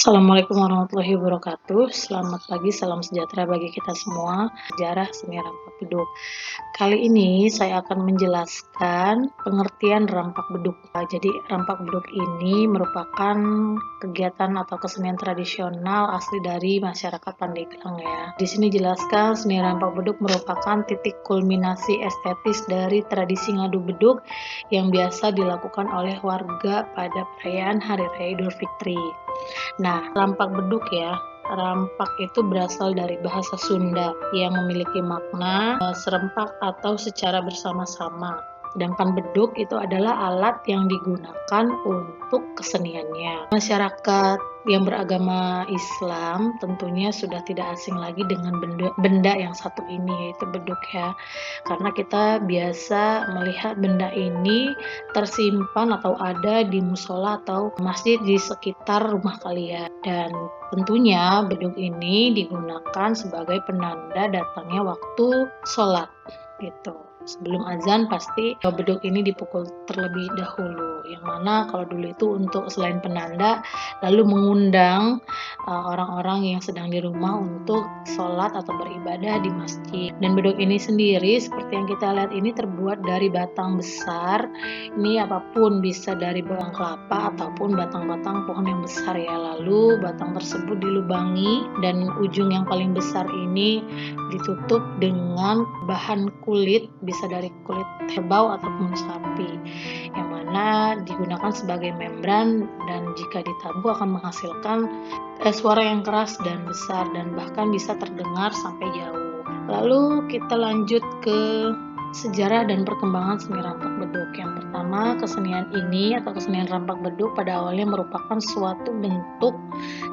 Assalamualaikum warahmatullahi wabarakatuh. Selamat pagi, salam sejahtera bagi kita semua. Sejarah seni rampak beduk. Kali ini saya akan menjelaskan pengertian rampak beduk. Jadi rampak beduk ini merupakan kegiatan atau kesenian tradisional asli dari masyarakat Pandeglang ya. Di sini jelaskan seni rampak beduk merupakan titik kulminasi estetis dari tradisi ngadu beduk yang biasa dilakukan oleh warga pada perayaan Hari Raya Idul Fitri. Nah, rampak beduk ya. Rampak itu berasal dari bahasa Sunda yang memiliki makna serempak atau secara bersama-sama. Sedangkan beduk itu adalah alat yang digunakan untuk keseniannya. Masyarakat yang beragama Islam tentunya sudah tidak asing lagi dengan benda yang satu ini, yaitu beduk ya. Karena kita biasa melihat benda ini tersimpan atau ada di musola atau masjid di sekitar rumah kalian. Dan tentunya beduk ini digunakan sebagai penanda datangnya waktu sholat gitu. Sebelum azan pasti beduk ini dipukul terlebih dahulu, yang mana kalau dulu itu untuk selain penanda lalu mengundang orang-orang yang sedang di rumah untuk sholat atau beribadah di masjid. Dan beduk ini sendiri seperti yang kita lihat ini terbuat dari batang besar. Ini apapun, bisa dari batang kelapa ataupun batang-batang pohon yang besar ya. Lalu batang tersebut dilubangi dan ujung yang paling besar ini ditutup dengan bahan kulit, bisa dari kulit kerbau ataupun sapi, yang mana digunakan sebagai membran dan jika ditabuh akan menghasilkan suara yang keras dan besar dan bahkan bisa terdengar sampai jauh. Lalu kita lanjut ke sejarah dan perkembangan seni rampak beduk. Yang pertama, kesenian ini atau kesenian rampak beduk pada awalnya merupakan suatu bentuk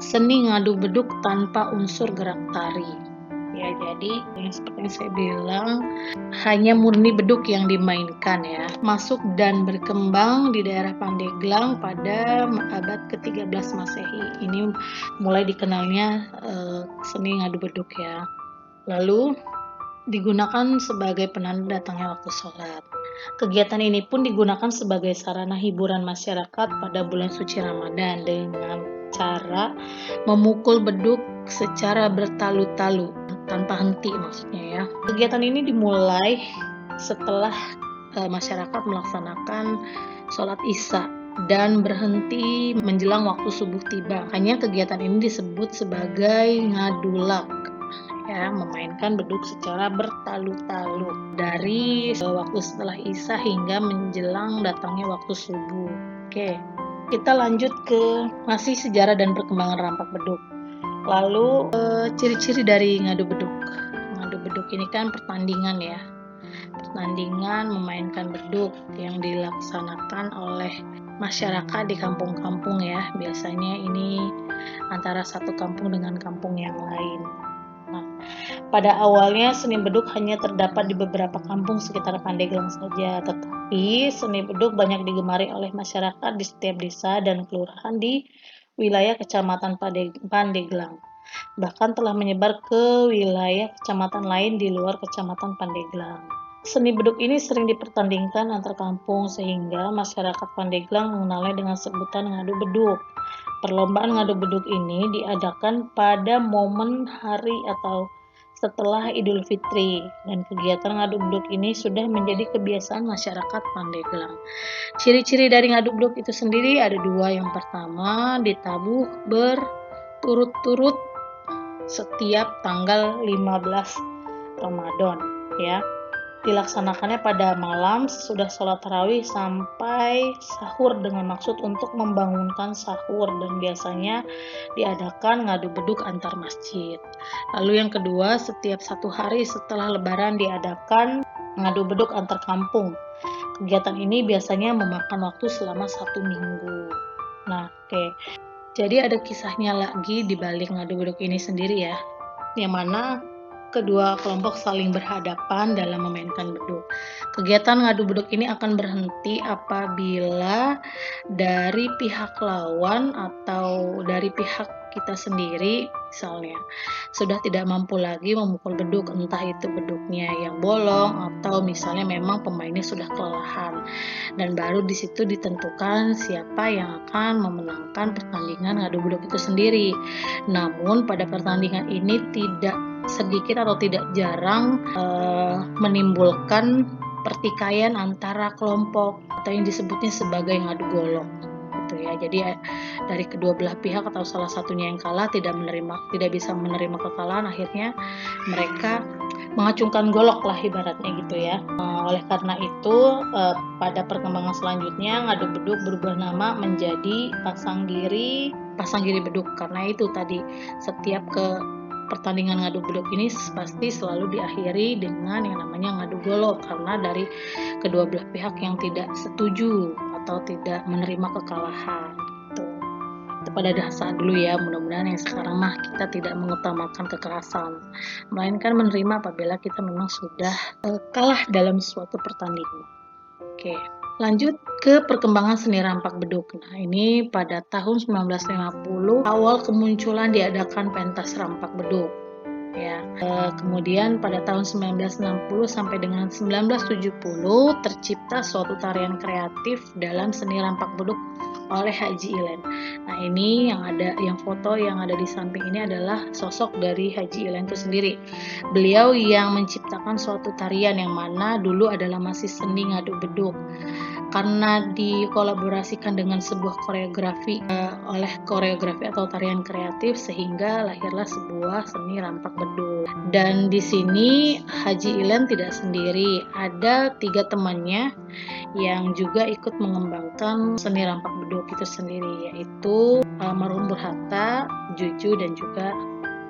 seni ngadu beduk tanpa unsur gerak tari. Ya, jadi seperti yang saya bilang, hanya murni beduk yang dimainkan ya. Masuk dan berkembang di daerah Pandeglang pada abad ke-13 Masehi. Ini mulai dikenalnya seni ngadu beduk ya. Lalu digunakan sebagai penanda datangnya waktu sholat. Kegiatan ini pun digunakan sebagai sarana hiburan masyarakat pada bulan suci Ramadan dengan cara memukul beduk secara bertalu-talu tanpa henti maksudnya ya. Kegiatan ini dimulai setelah masyarakat melaksanakan sholat Isya dan berhenti menjelang waktu subuh tiba. Hanya kegiatan ini disebut sebagai ngadulak ya, memainkan beduk secara bertalu-talu dari waktu setelah Isya hingga menjelang datangnya waktu subuh. Oke, kita lanjut ke masih sejarah dan perkembangan rampak beduk. Lalu ciri-ciri dari ngadu beduk. Ngadu beduk ini kan pertandingan ya. Pertandingan memainkan beduk yang dilaksanakan oleh masyarakat di kampung-kampung ya. Biasanya ini antara satu kampung dengan kampung yang lain. Nah, pada awalnya seni beduk hanya terdapat di beberapa kampung sekitar Pandeglang saja, tetapi seni beduk banyak digemari oleh masyarakat di setiap desa dan kelurahan di wilayah Kecamatan Pandeglang. Bahkan telah menyebar ke wilayah kecamatan lain di luar Kecamatan Pandeglang. Seni beduk ini sering dipertandingkan antar kampung sehingga masyarakat Pandeglang mengenalnya dengan sebutan ngadu beduk. Perlombaan ngadu beduk ini diadakan pada momen hari atau setelah Idul Fitri, dan kegiatan ngadu beduk ini sudah menjadi kebiasaan masyarakat Pandeglang. Ciri-ciri dari ngadu beduk itu sendiri ada dua. Yang pertama, ditabuh berturut-turut setiap tanggal 15 Ramadan ya. Dilaksanakannya pada malam sesudah sholat tarawih sampai sahur dengan maksud untuk membangunkan sahur, dan biasanya diadakan ngadu beduk antar masjid. Lalu yang kedua, setiap satu hari setelah lebaran diadakan ngadu beduk antar kampung. Kegiatan ini biasanya memakan waktu selama 1 minggu. Nah, oke. Jadi ada kisahnya lagi di balik ngadu beduk ini sendiri ya, yang mana kedua kelompok saling berhadapan dalam memainkan beduk. Kegiatan ngadu beduk ini akan berhenti apabila dari pihak lawan atau dari pihak kita sendiri misalnya sudah tidak mampu lagi memukul beduk, entah itu beduknya yang bolong atau misalnya memang pemainnya sudah kelelahan, dan baru di situ ditentukan siapa yang akan memenangkan pertandingan ngadu beduk itu sendiri. Namun pada pertandingan ini tidak sedikit atau tidak jarang menimbulkan pertikaian antara kelompok atau yang disebutnya sebagai ngadu golok gitu ya. Jadi dari kedua belah pihak atau salah satunya yang kalah tidak bisa menerima kekalahan, akhirnya mereka mengacungkan golok lah ibaratnya gitu ya. Oleh karena itu pada perkembangan selanjutnya ngadu beduk berubah nama menjadi pasang giri beduk, karena itu tadi setiap pertandingan ngadu beduk ini pasti selalu diakhiri dengan yang namanya ngadu golok, karena dari kedua belah pihak yang tidak setuju atau tidak menerima kekalahan. Itu pada dasar dulu ya, mudah-mudahan yang sekarang mah kita tidak mengutamakan kekerasan, melainkan menerima apabila kita memang sudah kalah dalam suatu pertandingan. Oke. Lanjut ke perkembangan seni rampak beduk. Nah, ini pada tahun 1950 awal kemunculan diadakan pentas rampak beduk. Ya. Kemudian pada tahun 1960 sampai dengan 1970 tercipta suatu tarian kreatif dalam seni rampak beduk oleh Haji Ilen. Nah, ini yang foto yang ada di samping ini adalah sosok dari Haji Ilen itu sendiri. Beliau yang menciptakan suatu tarian yang mana dulu adalah masih seni ngadu beduk. Karena dikolaborasikan dengan sebuah koreografi oleh koreografi atau tarian kreatif, sehingga lahirlah sebuah seni rampak beduk. Dan di sini Haji Ilen tidak sendiri, ada 3 temannya yang juga ikut mengembangkan seni rampak beduk itu sendiri, yaitu almarhum Burhatta, Juju, dan juga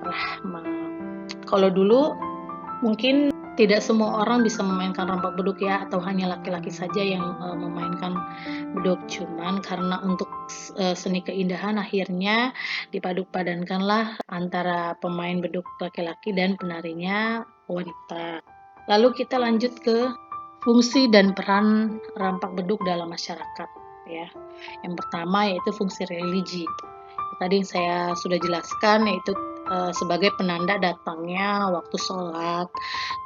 Rahma. Kalau dulu mungkin tidak semua orang bisa memainkan rampak beduk ya, atau hanya laki-laki saja yang memainkan beduk. Cuman karena untuk seni keindahan akhirnya dipadupadankanlah antara pemain beduk laki-laki dan penarinya wanita. Lalu kita lanjut ke fungsi dan peran rampak beduk dalam masyarakat ya. Yang pertama yaitu fungsi religi. Tadi yang saya sudah jelaskan, yaitu sebagai penanda datangnya waktu sholat,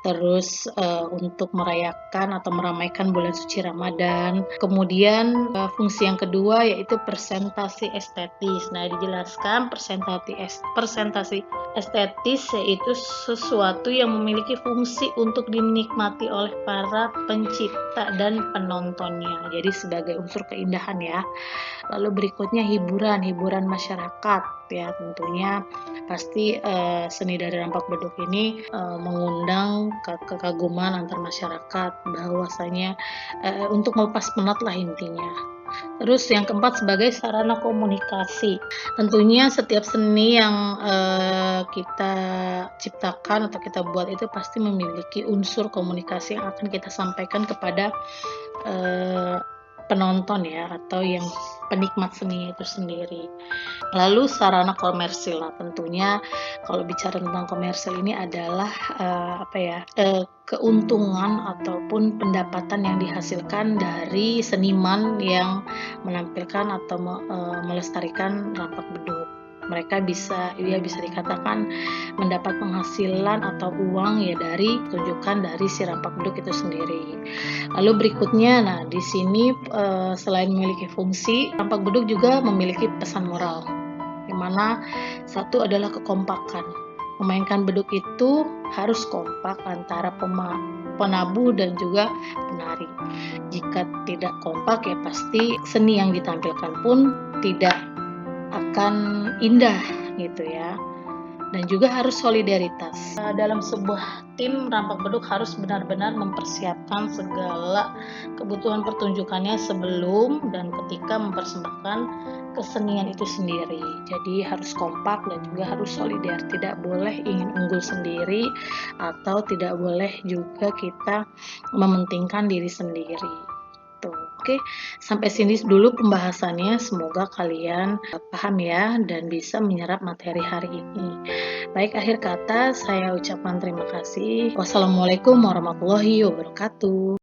terus untuk merayakan atau meramaikan bulan suci Ramadan. Kemudian fungsi yang kedua yaitu presentasi estetis. Nah, dijelaskan presentasi estetis yaitu sesuatu yang memiliki fungsi untuk dinikmati oleh para pencipta dan penontonnya. Jadi sebagai unsur keindahan ya. Lalu berikutnya hiburan masyarakat ya, tentunya pasti seni dari rampak beduk ini mengundang kekaguman antar masyarakat, bahwasanya untuk melepas penat lah intinya. Terus yang keempat sebagai sarana komunikasi. Tentunya setiap seni yang kita ciptakan atau kita buat itu pasti memiliki unsur komunikasi yang akan kita sampaikan kepada penonton ya, atau yang penikmat seni itu sendiri. Lalu sarana komersil, tentunya kalau bicara tentang komersil ini adalah keuntungan ataupun pendapatan yang dihasilkan dari seniman yang menampilkan atau melestarikan rampak beduk. Mereka bisa dikatakan mendapat penghasilan atau uang ya dari pertunjukan dari si rampak beduk itu sendiri. Lalu berikutnya, nah di sini selain memiliki fungsi, rampak beduk juga memiliki pesan moral, yang mana satu adalah kekompakan. Memainkan beduk itu harus kompak antara penabuh dan juga penari. Jika tidak kompak ya pasti seni yang ditampilkan pun tidak akan indah gitu ya. Dan juga harus solidaritas. Dalam sebuah tim rampak beduk harus benar-benar mempersiapkan segala kebutuhan pertunjukannya sebelum dan ketika mempersembahkan kesenian itu sendiri. Jadi harus kompak dan juga harus solidar. Tidak boleh ingin unggul sendiri atau tidak boleh juga kita mementingkan diri sendiri. Tuh. Oke, sampai sini dulu pembahasannya. Semoga kalian paham ya dan bisa menyerap materi hari ini. Baik, akhir kata saya ucapkan terima kasih. Wassalamualaikum warahmatullahi wabarakatuh.